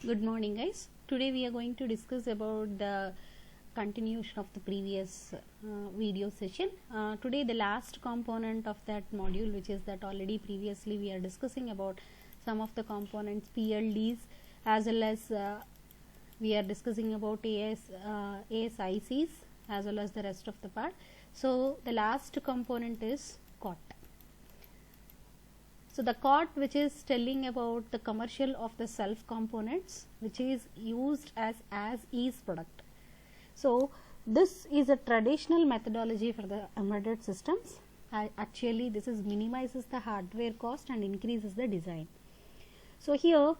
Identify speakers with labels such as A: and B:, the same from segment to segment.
A: Good morning, guys. Today we are going to discuss about the continuation of the previous video session. Today the last component of that module, which is that already previously we are discussing about some of the components PLDs, as well as we are discussing about ASICs as well as the rest of the part. So the last component is COT. So the COT, which is telling about the commercial of the self components, which is used as is product. So this is a traditional methodology for the embedded systems. Actually this is minimizes the hardware cost and increases the design. So here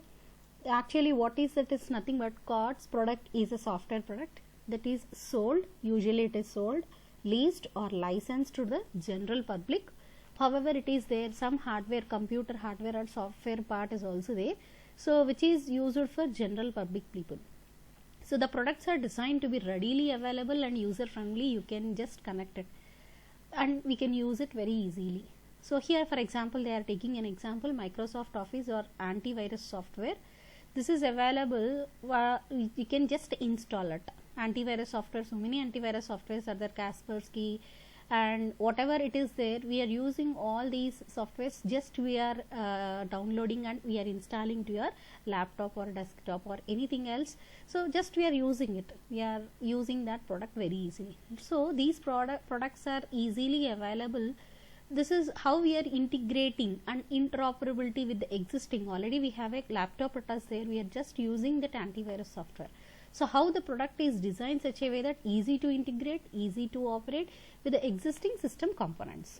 A: actually what is it is nothing but COT's product is a software product that is sold, usually it is sold, leased or licensed to the general public. However, it is there some hardware, computer hardware or software part is also there, so which is used for general public people. So the products are designed to be readily available and user friendly. You can just connect it and we can use it very easily. So here for example they are taking an example, Microsoft Office or antivirus software. This is available, you can just install it. Antivirus software, so many antivirus softwares are there, Kaspersky and whatever it is there, we are using all these softwares, just we are downloading and we are installing to your laptop or desktop or anything else. So just we are using it, we are using that product very easily. So these products are easily available. This is how we are integrating and interoperability with the existing. Already we have a laptop with us there, we are just using that antivirus software. So how the product is designed such a way that easy to integrate, easy to operate with the existing system components.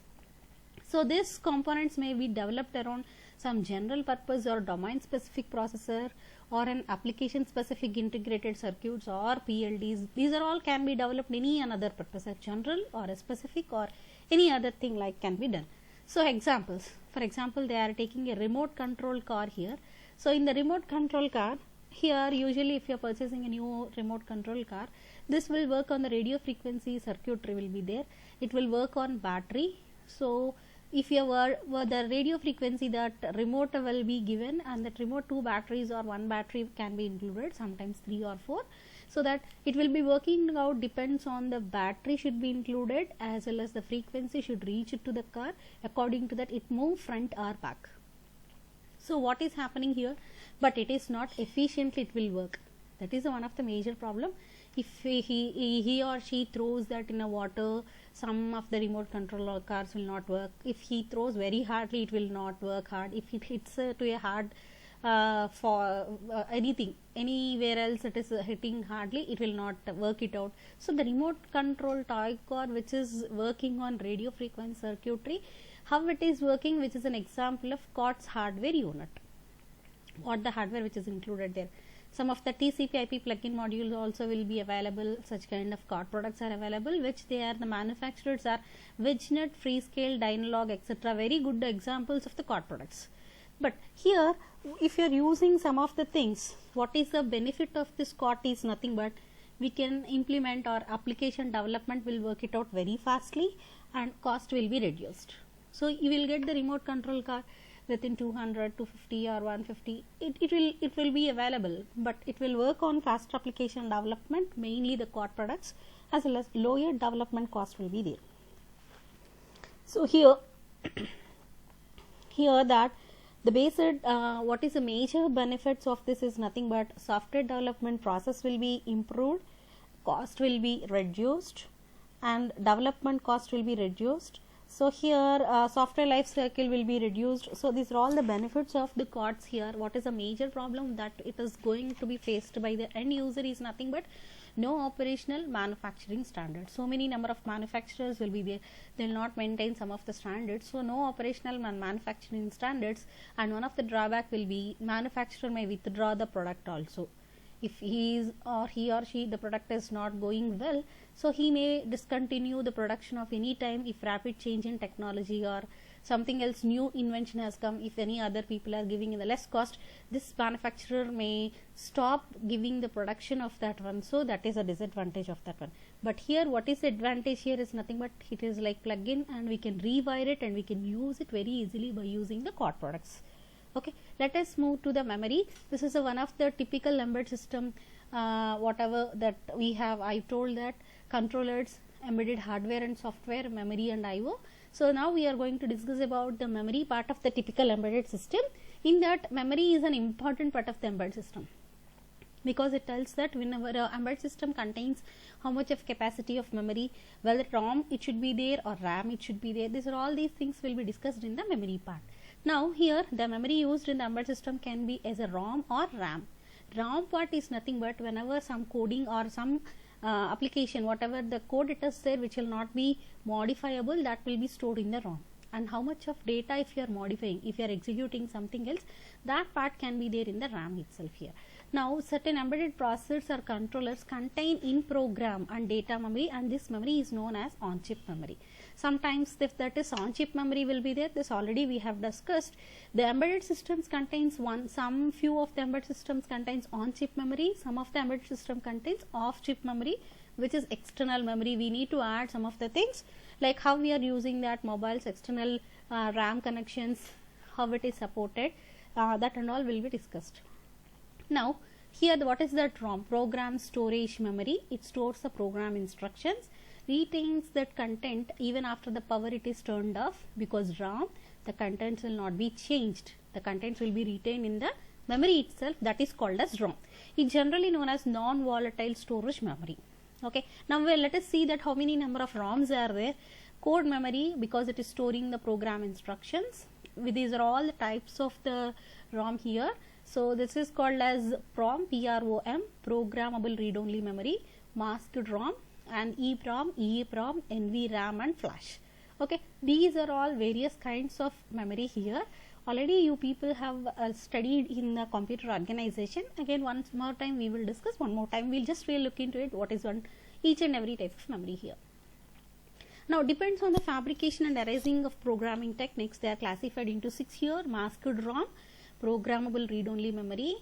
A: So these components may be developed around some general purpose or domain specific processor or an application specific integrated circuits or PLDs. These are all can be developed any another purpose, a general or a specific or any other thing like can be done. So examples, for example they are taking a remote control car here. So in the remote control car, here usually if you are purchasing a new remote control car, this will work on the radio frequency circuitry will be there, it will work on battery. So if you were the radio frequency, that remote will be given and that remote 2 batteries or 1 battery can be included, sometimes 3 or 4, so that it will be working out depends on the battery should be included as well as the frequency should reach it to the car, according to that it move front or back. So what is happening here, but it is not efficiently it will work. That is one of the major problem. If he or she throws that in a water, some of the remote control cars will not work. If he throws very hardly, it will not work hard. If it hits to a hard for anything, anywhere else it is hitting hardly, it will not work it out. So the remote control toy car which is working on radio frequency circuitry, how it is working, which is an example of COTS hardware unit. What the hardware which is included there. Some of the TCP/IP plugin modules also will be available. Such kind of COT products are available, which they are the manufacturers are WedgeNet, Freescale, Dynalog, etc. Very good examples of the COT products. But here, if you are using some of the things, what is the benefit of this COT is nothing but we can implement our application development will work it out very fastly and cost will be reduced. So you will get the remote control car within 200, 250 or 150. It will be available, but it will work on fast application development, mainly the COT products, as well as lower development cost will be there. So here that the basic what is the major benefits of this is nothing but software development process will be improved, cost will be reduced and development cost will be reduced. So here software life cycle will be reduced. So these are all the benefits of the COTS here. What is a major problem that it is going to be faced by the end user is nothing but no operational manufacturing standards. So many number of manufacturers will be there, they will not maintain some of the standards. So no operational manufacturing standards, and one of the drawback will be manufacturer may withdraw the product also. If he or she the product is not going well, so he may discontinue the production of any time if rapid change in technology or something else new invention has come. If any other people are giving in the less cost, this manufacturer may stop giving the production of that one. So that is a disadvantage of that one. But here what is the advantage here is nothing but it is like plug-in and we can rewire it and we can use it very easily by using the COT products. Okay, let us move to the memory. This is one of the typical embedded system, whatever that we have. I told that controllers, embedded hardware and software, memory and I/O. So now we are going to discuss about the memory part of the typical embedded system. In that, memory is an important part of the embedded system, because it tells that whenever a embedded system contains how much of capacity of memory, whether ROM it should be there or RAM it should be there. These are all these things will be discussed in the memory part. Now here the memory used in the embedded system can be as a ROM or RAM. ROM part is nothing but whenever some coding or some application, whatever the code it is there which will not be modifiable, that will be stored in the ROM. And how much of data if you are modifying, if you are executing something else, that part can be there in the RAM itself here. Now certain embedded processors or controllers contain in program and data memory, and this memory is known as on chip memory. Sometimes if that is on chip memory will be there, this already we have discussed. The embedded systems contains some few of the embedded systems contains on chip memory, some of the embedded system contains off chip memory, which is external memory. We need to add some of the things like how we are using that mobiles, external RAM connections, how it is supported, that and all will be discussed. Now here what is that ROM? Program storage memory. It stores the program instructions, retains that content even after the power it is turned off, because RAM the contents will not be changed. The contents will be retained in the memory itself, that is called as ROM. It generally known as non-volatile storage memory. Okay, now let us see that how many number of ROMs are there. Code memory, because it is storing the program instructions. These are all the types of the ROM here. So this is called as PROM, PROM, programmable read-only memory, masked ROM, and EEPROM, EEPROM, NVRAM and flash. Okay, these are all various kinds of memory here. Already you people have studied in the computer organization. Again, once more time we will discuss, one more time we'll just look into it, what is each and every type of memory here. Now depends on the fabrication and erasing of programming techniques. They are classified into 6 here: masked ROM, programmable read-only memory,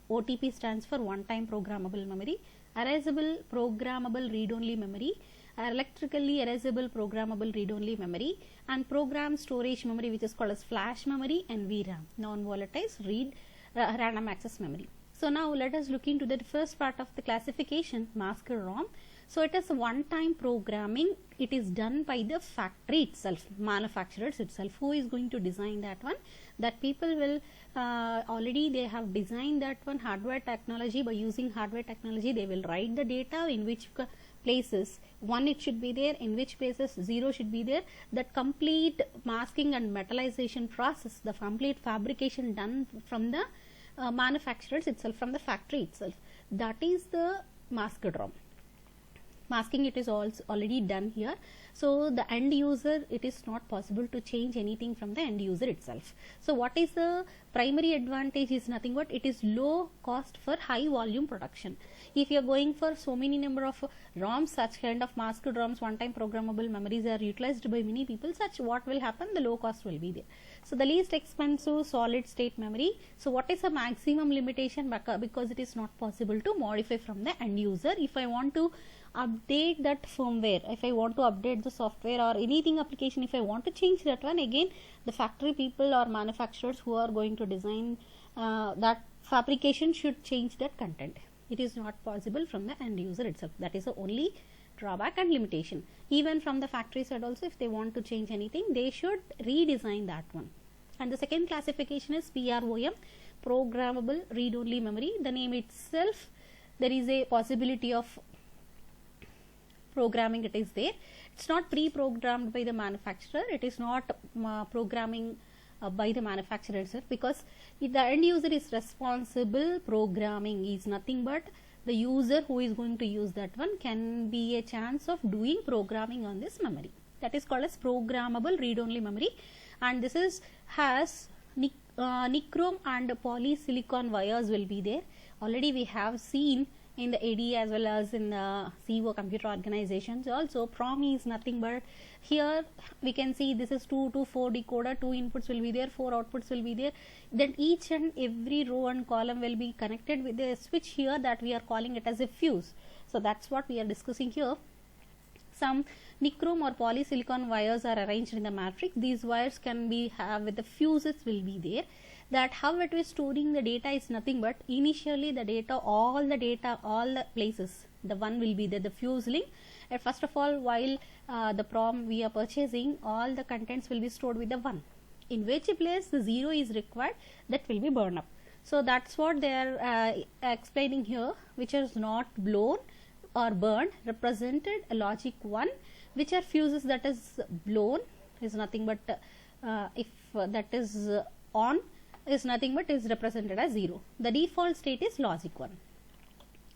A: OTP stands for one-time programmable memory, erasable programmable read-only memory, electrically erasable programmable read-only memory, and program storage memory, which is called as flash memory, and VRAM, non-volatile random access memory. So now let us look into the first part of the classification, masked ROM. So it is one-time programming. It is done by the factory itself, manufacturers itself. Who is going to design that one? That people will already they have designed that one, hardware technology. By using hardware technology, they will write the data in which places 1 it should be there, in which places 0 should be there. That complete masking and metallization process, the complete fabrication done from the manufacturers itself, from the factory itself. That is the masked ROM. Masking it is also already done here. So the end user, it is not possible to change anything from the end user itself. So what is the primary advantage is nothing but it is low cost for high volume production. If you are going for so many number of ROMs, such kind of masked ROMs, one time programmable memories are utilized by many people, such what will happen, the low cost will be there. So the least expensive solid state memory. So what is the maximum limitation? Because it is not possible to modify from the end user. If I want to update that firmware, if I want to update the software or anything application, if I want to change that one, again the factory people or manufacturers who are going to design that fabrication should change that content. It is not possible from the end user itself. That is the only drawback and limitation. Even from the factory side also, if they want to change anything, they should redesign that one. And the second classification is PROM, programmable read-only memory. The name itself, there is a possibility of programming, it is there. It's not pre-programmed by the manufacturer. It is not programming by the manufacturer itself, because the end user is responsible. Programming is nothing but the user who is going to use that one can be a chance of doing programming on this memory. That is called as programmable read-only memory, and this is has nichrome and polysilicon wires will be there. Already we have seen in the AD as well as in the CO computer organizations. Also PROM is nothing but, here we can see this is 2 to 4 decoder, 2 inputs will be there, 4 outputs will be there. Then each and every row and column will be connected with a switch here that we are calling it as a fuse. So that's what we are discussing here. Some nichrome or polysilicon wires are arranged in the matrix. These wires can be have with the fuses will be there. that how it is storing the data is nothing but initially the data, all the places, the one will be there, the fuse link. First of all, while the PROM we are purchasing, all the contents will be stored with the 1. In which place the 0 is required, that will be burned up. So that's what they are explaining here, which is not blown or burned, represented a logic 1, which are fuses that is blown is nothing but if that is on is nothing but is represented as 0. The default state is logic 1.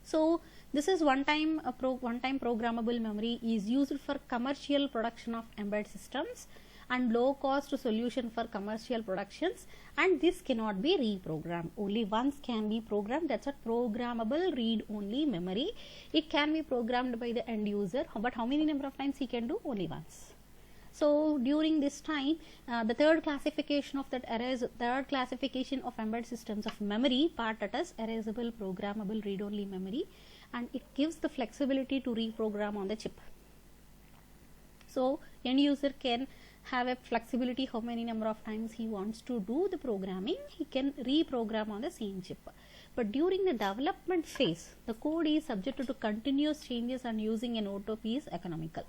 A: So this is one-time programmable memory is used for commercial production of embedded systems and low cost solution for commercial productions, and this cannot be reprogrammed. Only once can be programmed. That's a programmable read only memory. It can be programmed by the end user, but how many number of times he can do? Only once. So during this time, the third classification of embedded systems of memory part, that is erasable programmable read only memory, and it gives the flexibility to reprogram on the chip. So end user can have a flexibility how many number of times he wants to do the programming, he can reprogram on the same chip. But during the development phase, the code is subject to continuous changes, and using an auto P is economical.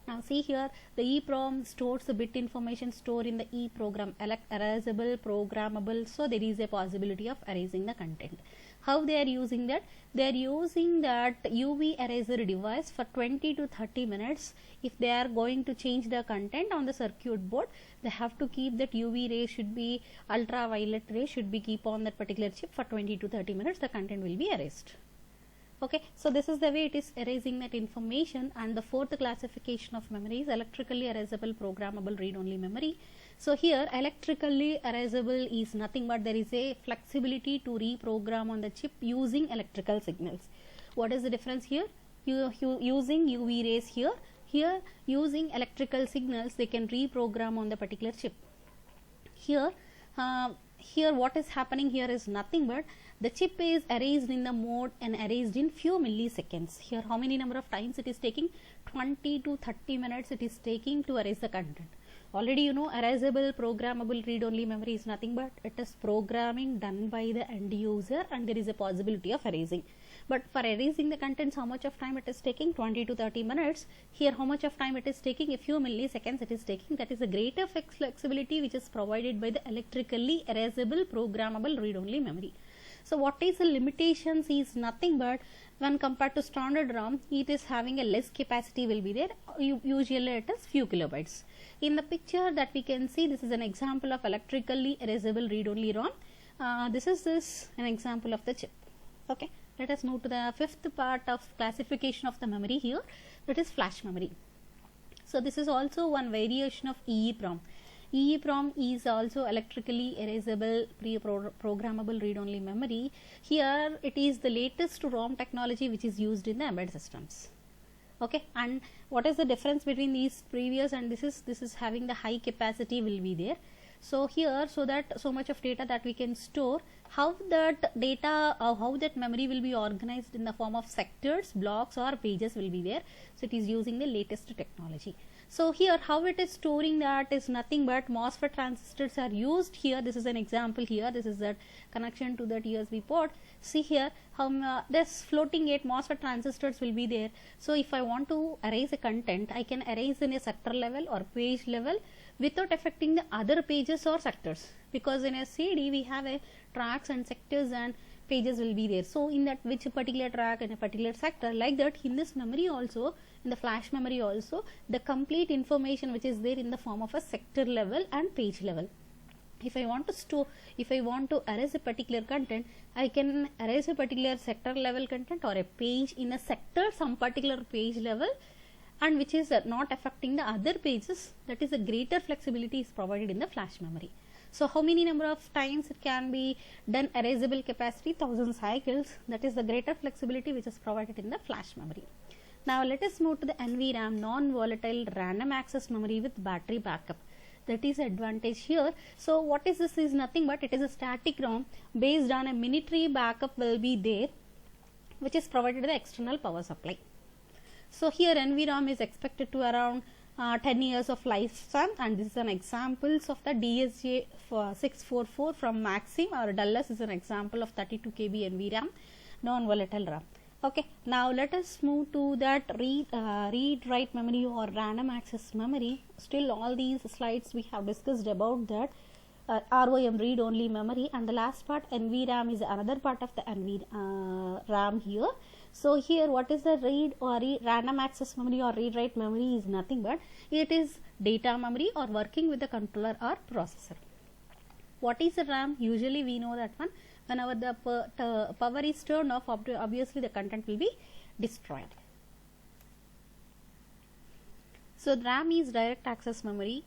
A: Now see here, the EEPROM stores the bit information stored in the EEPROM, erasable, programmable, so there is a possibility of erasing the content. How they are using that? They are using that UV eraser device for 20 to 30 minutes. If they are going to change the content on the circuit board, they have to keep that UV ray should be, ultraviolet ray should be keep on that particular chip for 20 to 30 minutes, the content will be erased. Okay, so this is the way it is erasing that information. And the fourth classification of memory is electrically erasable programmable read only memory. So here electrically erasable is nothing but there is a flexibility to reprogram on the chip using electrical signals. What is the difference here? Using UV rays here using electrical signals, they can reprogram on the particular chip. Here what is happening here is nothing but the chip is erased in the mode and erased in few milliseconds. Here how many number of times it is taking? 20 to 30 minutes it is taking to erase the content. Already you know erasable programmable read only memory is nothing but it is programming done by the end user, and there is a possibility of erasing. But for erasing the contents, how much of time it is taking? 20 to 30 minutes. Here how much of time it is taking? A few milliseconds it is taking. That is a greater flexibility which is provided by the electrically erasable programmable read only memory. So what is the limitations is nothing but when compared to standard ROM, it is having a less capacity will be there. Usually it is few kilobytes. In the picture that we can see, this is an example of electrically erasable read only ROM. This is an example of the chip. Okay, let us move to the fifth part of classification of the memory here, that is flash memory. So this is also one variation of EEPROM. EEPROM is also electrically erasable programmable read only memory. Here it is the latest ROM technology which is used in the embedded systems. Okay, and what is the difference between these previous and this is having the high capacity will be there. So here, so that so much of data that we can store, how that data how that memory will be organized in the form of sectors, blocks or pages will be there. So it is using the latest technology. So here how it is storing that is nothing but MOSFET transistors are used here. This is an example here. This is that connection to that USB port. See here how this floating gate MOSFET transistors will be there. So if I want to erase a content, I can erase in a sector level or page level without affecting the other pages or sectors, because in a CD we have a tracks and sectors and pages will be there. So in that which particular track in a particular sector, like that in this memory also, in the flash memory also, the complete information which is there in the form of a sector level and page level. If I want to store, if I want to erase a particular content, I can erase a particular sector level content or a page in a sector, some particular page level, and which is not affecting the other pages. That is a greater flexibility is provided in the flash memory. So how many number of times it can be done? Erasable capacity 1000 cycles. That is the greater flexibility which is provided in the flash memory. Now let us move to the NVRAM, non-volatile random access memory with battery backup. That is advantage here. So what is this? Is nothing but it is a static ROM based on a mini-tree backup will be there, which is provided the external power supply. So here NVRAM is expected to around 10 years of lifespan, and this is an examples of the DSJ 644 from Maxim, or Dulles is an example of 32 KB NVRAM non-volatile RAM. Okay, now let us move to that read-write memory or random access memory. Still all these slides we have discussed about that ROM read-only memory, and the last part NVRAM is another part of the RAM here. So here what is the read or random access memory or read-write memory is nothing but it is data memory or working with the controller or processor. What is the RAM? Usually we know that one. Whenever the power is turned off, obviously the content will be destroyed. So RAM is direct access memory.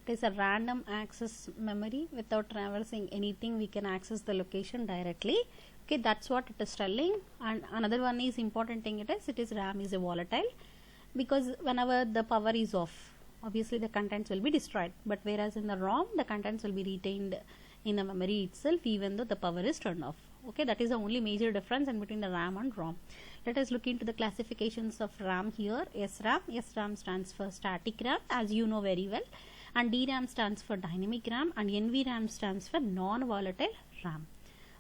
A: It is a random access memory. Without traversing anything, we can access the location directly. Okay, that's what it is telling. And another one is important thing, it is RAM is a volatile, because whenever the power is off, obviously the contents will be destroyed. But whereas in the ROM, the contents will be retained in the memory itself even though the power is turned off. Okay, that is the only major difference in between the RAM and ROM. Let us look into the classifications of RAM here. SRAM. SRAM stands for static RAM, as you know very well, and DRAM stands for dynamic RAM, and NVRAM stands for non-volatile RAM.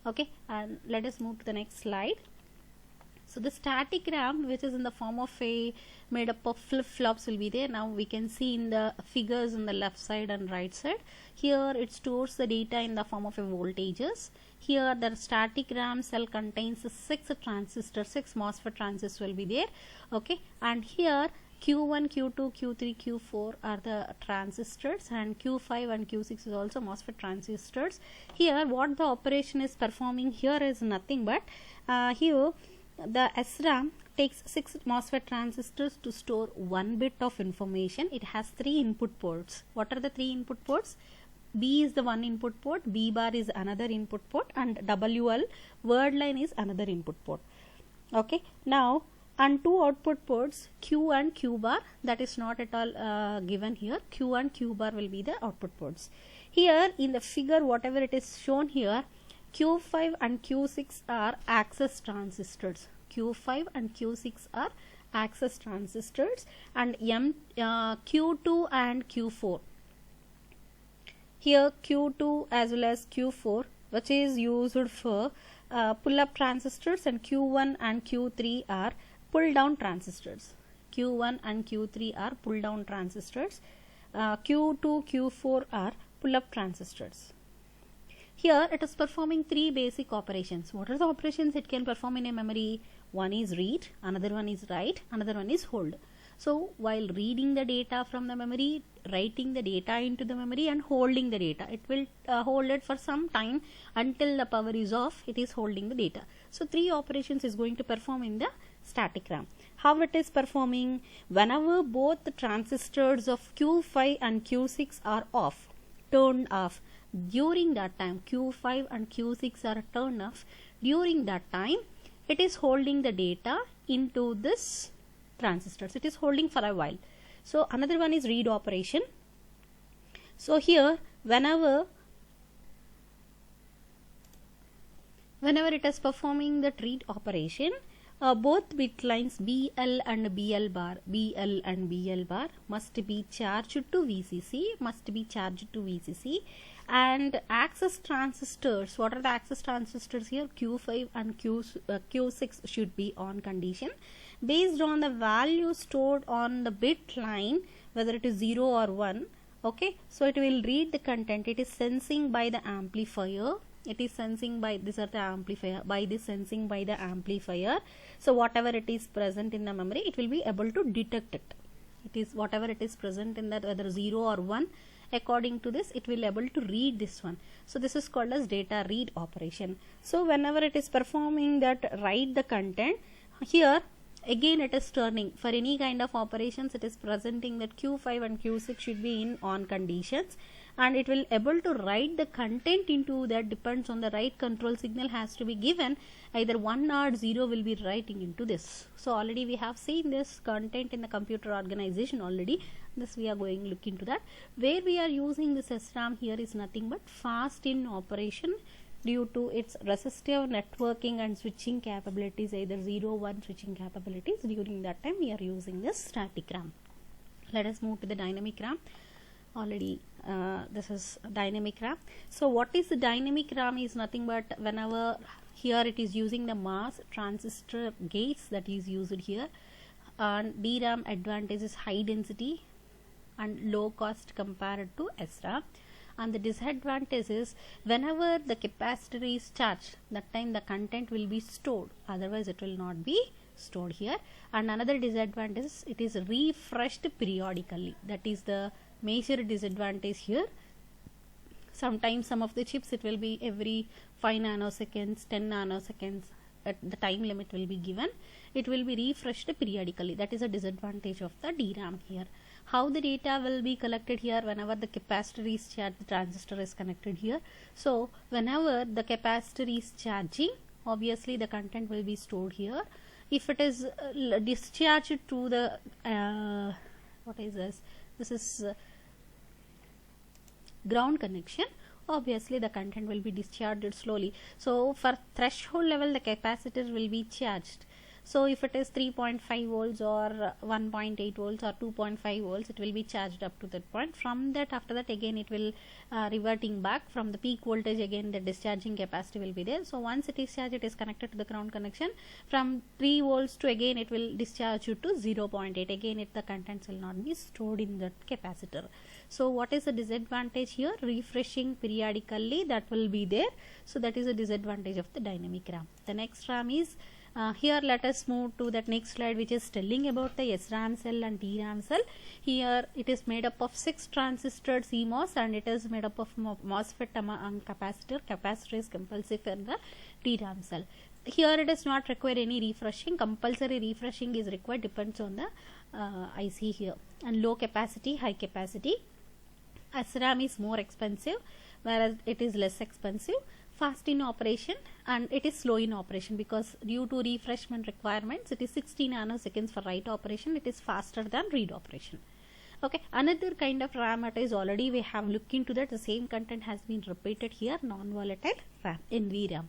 A: Okay, and let us move to the next slide. So the static RAM, which is in the form of a made up of flip-flops, will be there. Now we can see in the figures on the left side and right side. Here it stores the data in the form of a voltages. Here the static RAM cell contains 6 transistors, 6 MOSFET transistors will be there. Okay, and here Q1, Q2, Q3, Q4 are the transistors, and Q5 and Q6 is also MOSFET transistors. Here what the operation is performing here is nothing but here the SRAM takes 6 MOSFET transistors to store 1 bit of information. It has 3 input ports. What are the 3 input ports? B is the one input port, B bar is another input port, and WL word line is another input port. Okay, now and 2 output ports, Q and Q bar, that is not at all given here. Q and Q bar will be the output ports. Here in the figure, whatever it is shown here, Q5 and Q6 are access transistors. Q5 and Q6 are access transistors, and Q2 and Q4. Here Q2 as well as Q4, which is used for pull-up transistors, and Q1 and Q3 are pull-down transistors. Q1 and Q3 are pull-down transistors. Q2, Q4 are pull-up transistors. Here it is performing 3 basic operations. What are the operations it can perform in a memory? One is read, another one is write, another one is hold. So while reading the data from the memory, writing the data into the memory, and holding the data, it will hold it for some time until the power is off. It is holding the data. So 3 operations is going to perform in the static RAM. How it is performing? Whenever both the transistors of Q5 and Q6 are off, turned off, during that time Q5 and Q6 are turned off, during that time it is holding the data into this transistors. It is holding for a while. So another one is read operation. So here whenever it is performing the read operation, both bit lines BL and BL bar must be charged to VCC, and access transistors, what are the access transistors here? Q5 and Q6 should be on condition based on the value stored on the bit line, whether it is 0 or 1. Okay, so it will read the content. It is sensing by the amplifier. It is sensing by this are the amplifier, by this sensing by the amplifier. So whatever it is present in the memory, it will be able to detect it. It is whatever it is present in that, whether 0 or 1, according to this it will able to read this one. So this is called as data read operation. So whenever it is performing that write the content, here again it is turning for any kind of operations. It is presenting that Q5 and Q6 should be in on conditions, and it will able to write the content into that. Depends on the right control signal has to be given, either 1 or 0 will be writing into this. So already we have seen this content in the computer organization already. This we are going to look into that. Where we are using this SRAM here is nothing but fast in operation due to its resistive networking and switching capabilities, either 0-1 switching capabilities. During that time we are using this static RAM. Let us move to the dynamic RAM. Already this is dynamic RAM. So what is the dynamic RAM is nothing but whenever here it is using the mass transistor gates that is used here, and DRAM advantage is high density and low cost compared to SRAM, and the disadvantage is whenever the capacitor is charged, that time the content will be stored, otherwise it will not be stored here. And another disadvantage is it is refreshed periodically, that is the major disadvantage here. Sometimes some of the chips it will be every 5 nanoseconds, 10 nanoseconds at the time limit will be given, it will be refreshed periodically. That is a disadvantage of the DRAM here. How the data will be collected here? Whenever the capacitor is charged, the transistor is connected here. So whenever the capacitor is charging, obviously the content will be stored here. If it is discharged to the what is this? This is ground connection. Obviously the content will be discharged slowly. So for threshold level the capacitor will be charged. So if it is 3.5 volts or 1.8 volts or 2.5 volts, it will be charged up to that point. From that, after that again it will reverting back from the peak voltage, again the discharging capacity will be there. So once it is charged, it is connected to the ground connection. From 3 volts to again it will discharge you to 0.8. Again the contents will not be stored in that capacitor. So what is the disadvantage here? Refreshing periodically, that will be there. So that is a disadvantage of the dynamic RAM. The next RAM is here let us move to that next slide, which is telling about the SRAM cell and DRAM cell. Here it is made up of 6 transistor CMOS and it is made up of MOSFET and capacitor. Capacitor is compulsive for the DRAM cell. Here it does not require any refreshing. Compulsory refreshing is required, depends on the IC here. And low capacity, high capacity. SRAM is more expensive, whereas it is less expensive. Fast in operation and it is slow in operation, because due to refreshment requirements it is 60 nanoseconds for write operation, it is faster than read operation. Okay, another kind of RAM is already we have looked into that, the same content has been repeated here, non-volatile RAM, NVRAM.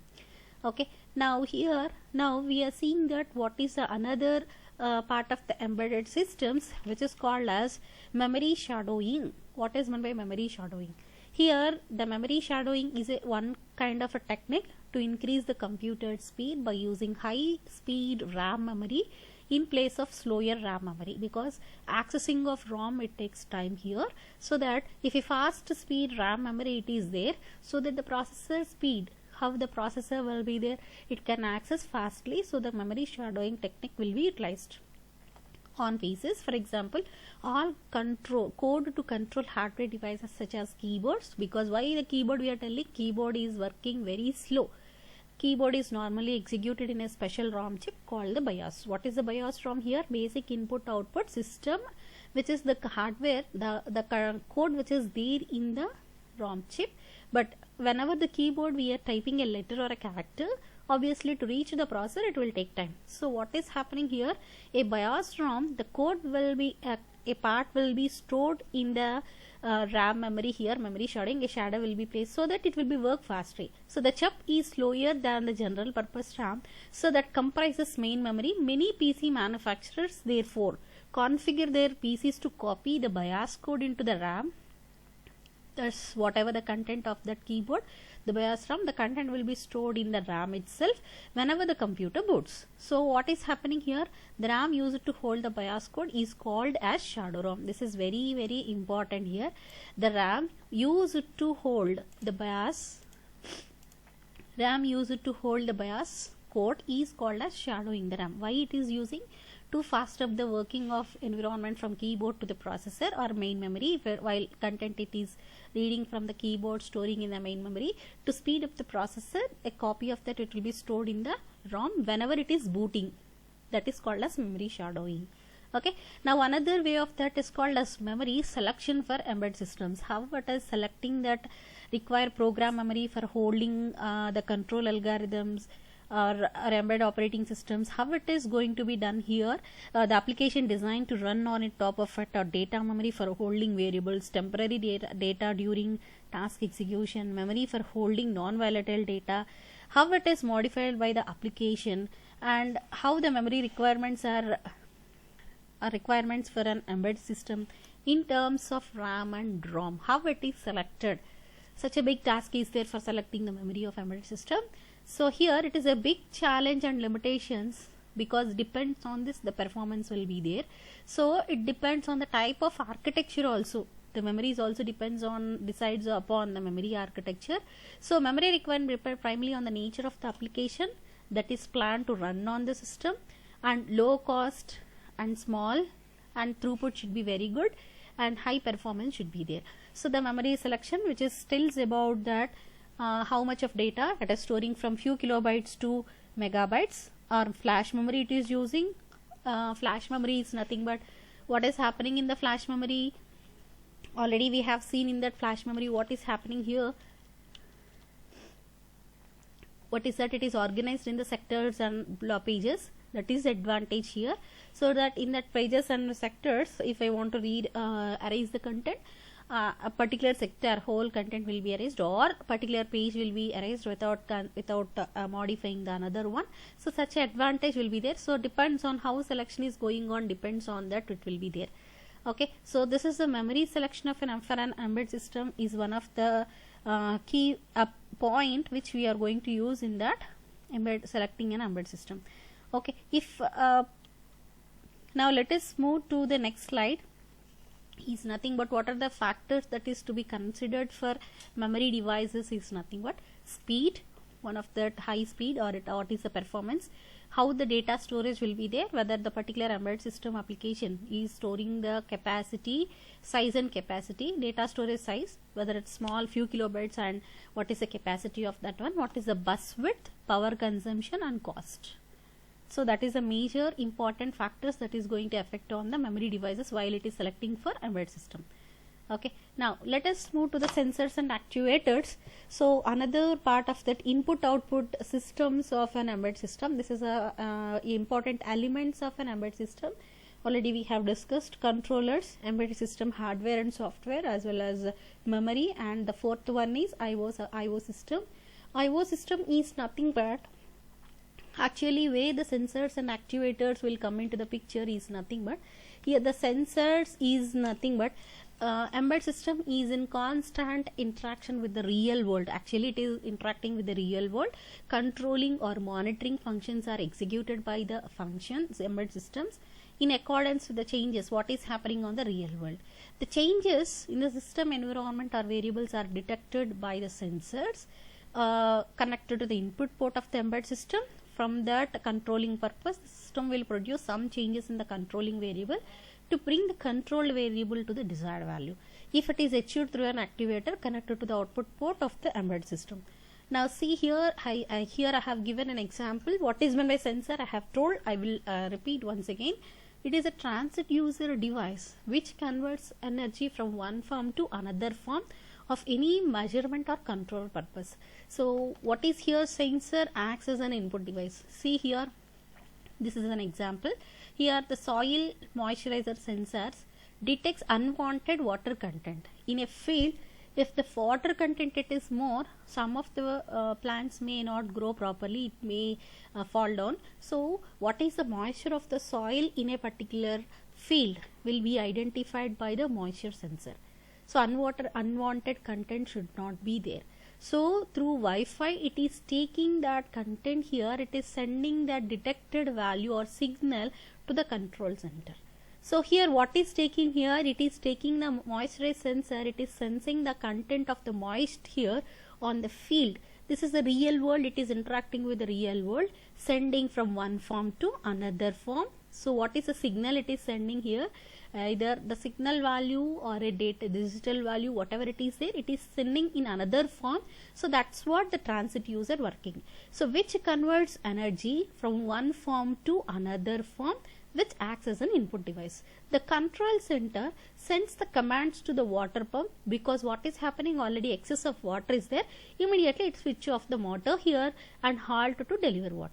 A: Okay, now here now we are seeing that what is the another part of the embedded systems, which is called as memory shadowing. What is meant by memory shadowing? Here the memory shadowing is one kind of a technique to increase the computer speed by using high speed RAM memory in place of slower RAM memory, because accessing of ROM it takes time here. So that if a fast speed RAM memory it is there, so that the processor speed, how the processor will be there, it can access fastly, so the memory shadowing technique will be utilized on pieces. For example, all code to control hardware devices such as keyboards, because why the keyboard we are telling, keyboard is working very slow. Keyboard is normally executed in a special ROM chip called the BIOS. What is the BIOS ROM here? Basic input output system, which is the hardware, the code which is there in the ROM chip. But whenever the keyboard we are typing a letter or a character, obviously to reach the processor it will take time. So what is happening here? A BIOS ROM, the code will be a part will be stored in the RAM memory. Here memory shadowing, a shadow will be placed so that it will be work faster. So the chip is slower than the general purpose RAM, so that comprises main memory. Many PC manufacturers therefore configure their PCs to copy the BIOS code into the RAM. Thus whatever the content of that keyboard, the BIOS RAM, the content will be stored in the RAM itself whenever the computer boots. So what is happening here? The RAM used to hold the BIOS code is called as shadow ROM. This is very very important here. The RAM used to hold the BIOS code is called as shadowing the RAM. Why it is using? To fast up the working of environment from keyboard to the processor or main memory, while content it is reading from the keyboard, storing in the main memory. To speed up the processor, a copy of that it will be stored in the ROM whenever it is booting. That is called as memory shadowing. Okay, now another way of that is called as memory selection for embedded systems. How it is selecting that require program memory for holding the control algorithms or embedded operating systems. How it is going to be done here? The application designed to run on it top of it, or data memory for holding variables, temporary data during task execution, memory for holding non-volatile data. How it is modified by the application, and how the memory requirements are requirements for an embedded system in terms of RAM and ROM, how it is selected. Such a big task is there for selecting the memory of embedded system. So here it is a big challenge and limitations, because depends on this the performance will be there. So it depends on the type of architecture also. The memories also decides upon the memory architecture. So memory requirement depend primarily on the nature of the application that is planned to run on the system, and low cost and small, and throughput should be very good, and high performance should be there. So the memory selection, which is still about that how much of data it is storing from few kilobytes to megabytes, or flash memory it is using. Flash memory is nothing but what is happening in the flash memory. Already we have seen in that flash memory what is happening here. What is that? It is organized in the sectors and pages. That is the advantage here. So that in that pages and sectors, if I want to read, erase the content, a particular sector whole content will be erased, or particular page will be erased without modifying the another one. So such an advantage will be there. So depends on how selection is going on, depends on that it will be there. Okay, so this is the memory selection of an for an embedded system is one of the key point which we are going to use in that selecting an embedded system. Okay, if now let us move to the next slide. Is nothing but what are the factors that is to be considered for memory devices is nothing but speed, one of that high speed, or what is the performance, how the data storage will be there, whether the particular embedded system application is storing the capacity, size and capacity, data storage size, whether it's small few kilobytes, and what is the capacity of that one, what is the bus width, power consumption and cost. So that is a major important factors that is going to affect on the memory devices while it is selecting for embedded system. Okay, now let us move to the sensors and actuators. So another part of that input output systems of an embedded system. This is a important elements of an embedded system. Already we have discussed controllers, embedded system hardware and software, as well as memory, and the fourth one is IO system. IO system is nothing but actually where the sensors and actuators will come into the picture is nothing but here the sensors is nothing but embedded system is in constant interaction with the real world. Actually it is interacting with the real world. Controlling or monitoring functions are executed by the functions embedded systems in accordance with the changes what is happening on the real world. The changes in the system environment or variables are detected by the sensors connected to the input port of the embedded system. From that controlling purpose, the system will produce some changes in the controlling variable to bring the control variable to the desired value. If it is achieved through an activator connected to the output port of the embedded system. Now see here, I have given an example. What is meant by sensor? I have told. I will repeat once again. It is a transit user device which converts energy from one form to another form of any measurement or control purpose. So what is here? Sensor acts as an input device. See here, this is an example. Here the soil moisturizer sensors detects unwanted water content in a field. If the water content it is more, some of the plants may not grow properly, it may fall down. So what is the moisture of the soil in a particular field will be identified by the moisture sensor. So unwanted content should not be there. So through Wi-Fi it is taking that content here, it is sending that detected value or signal to the control center. So here what is taking here? It is taking the moisture sensor, it is sensing the content of the moist here on the field. This is the real world, it is interacting with the real world, sending from one form to another form. So what is the signal it is sending here? Either the signal value or a digital value, whatever it is there, it is sending in another form. So that's what the transit user working. So which converts energy from one form to another form, which acts as an input device. The control center sends the commands to the water pump, because what is happening, already excess of water is there, immediately it switch off the motor here and halt to deliver water.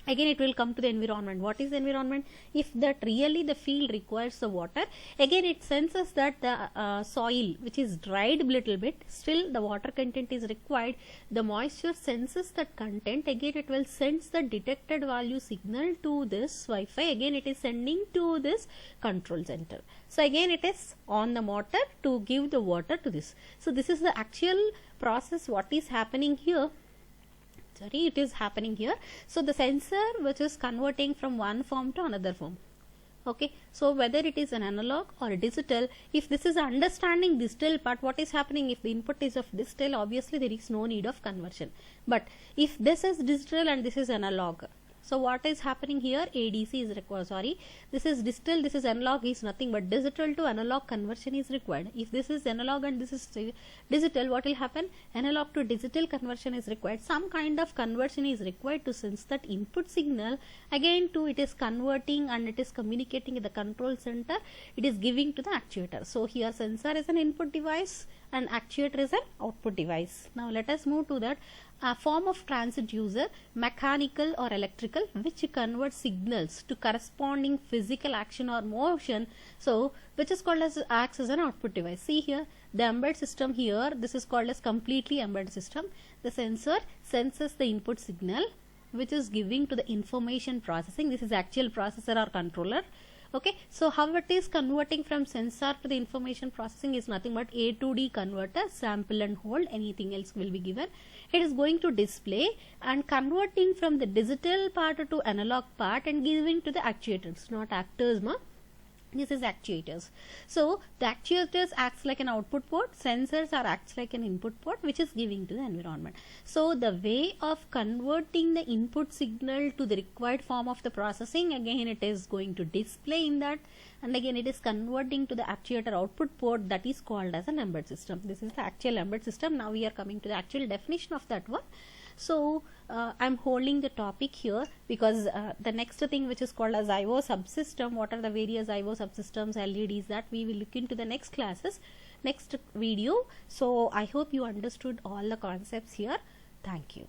A: Again it will come to the environment. What is the environment? If that really the field requires the water, again it senses that the soil which is dried little bit, still the water content is required. The moisture senses that content, again it will send the detected value signal to this Wi-Fi, again it is sending to this control center. So again it is on the motor to give the water to this. So this is the actual process what is happening here. Sorry, it is happening here. So the sensor which is converting from one form to another form. Okay, so whether it is an analog or a digital, if this is understanding digital part, what is happening? If the input is of digital, obviously there is no need of conversion. But if this is digital and this is analog, so what is happening here? ADC is required. Sorry, this is digital, this is analog, is nothing but digital to analog conversion is required. If this is analog and this is digital, what will happen? Analog to digital conversion is required. Some kind of conversion is required to sense that input signal. Again, to it is converting and it is communicating with the control center. It is giving to the actuator. So here sensor is an input device and actuator is an output device. Now let us move to that. A form of transducer, mechanical or electrical, which converts signals to corresponding physical action or motion. So which is called as acts as an output device. See here the embedded system here, this is called as completely embedded system. The sensor senses the input signal which is giving to the information processing. This is actual processor or controller. Okay, so how it is converting from sensor to the information processing is nothing but A to D converter, sample and hold, anything else will be given. It is going to display and converting from the digital part to analog part and giving to the actuators, not actors, ma. This is actuators. So the actuators acts like an output port, sensors are acts like an input port which is giving to the environment. So the way of converting the input signal to the required form of the processing, again it is going to display in that, and again it is converting to the actuator output port, that is called as an embedded system. This is the actual embedded system. Now we are coming to the actual definition of that one. So I'm holding the topic here because the next thing which is called as I/O subsystem, what are the various I/O subsystems, LEDs, that we will look into the next classes, next video. So I hope you understood all the concepts here. Thank you.